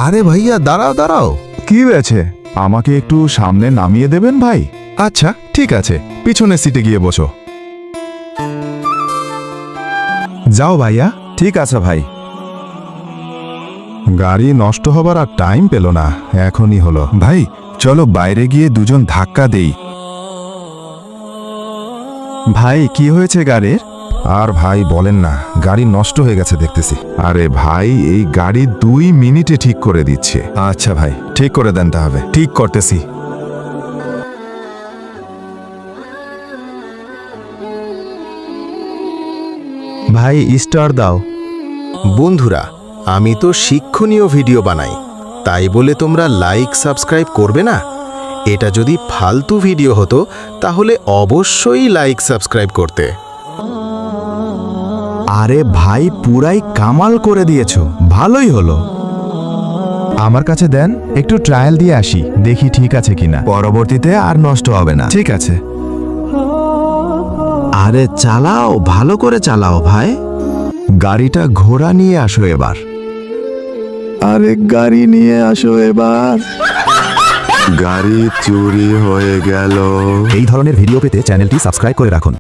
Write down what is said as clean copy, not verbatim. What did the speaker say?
আরে ভাইয়া দাঁড়াও দাঁড়াও। কি হয়েছে? আমাকে একটু সামনে নামিয়ে দেবেন ভাই? আচ্ছা ঠিক আছে, পিছনের সিটে গিয়ে বসো। যাও ভাইয়া। ঠিক আছে ভাই। গাড়ি নষ্ট হবার আর টাইম পেল না, এখনই হলো। ভাই চলো বাইরে গিয়ে দুজন ধাক্কা দেই। ভাই কি হয়েছে গাড়ির? আর ভাই বলেন না, গাড়ি নষ্ট হয়ে গেছে দেখতেছি। আরে ভাই, এই গাড়ি 2 মিনিটে ঠিক করে দিচ্ছে। আচ্ছা ভাই, ঠিক করে দেন তাহলে। ঠিক করতেছি। ভাই স্টার দাও। বন্ধুরা, আমি তো শিক্ষণীয় ভিডিও বানাই, তাই বলে তোমরা লাইক সাবস্ক্রাইব করবে না? এটা যদি ফালতু ভিডিও হতো তাহলে অবশ্যই লাইক সাবস্ক্রাইব করতে। আরে ভাই, পুরাই কামাল করে দিয়েছো, ভালোই হলো। আমার কাছে দেন, একটু ট্রায়াল দিয়ে আসি, দেখি ঠিক আছে কিনা। পরবর্তীতে আর নষ্ট হবে না। ঠিক আছে। আরে চালাও, ভালো করে চালাও ভাই। গাড়িটা ঘোড়া নিয়ে আসো এবার। আরে গাড়ি নিয়ে আসো এবার। গাড়ি চুরি হয়ে গেল। এই ধরনের ভিডিও পেতে চ্যানেলটি সাবস্ক্রাইব করে রাখুন।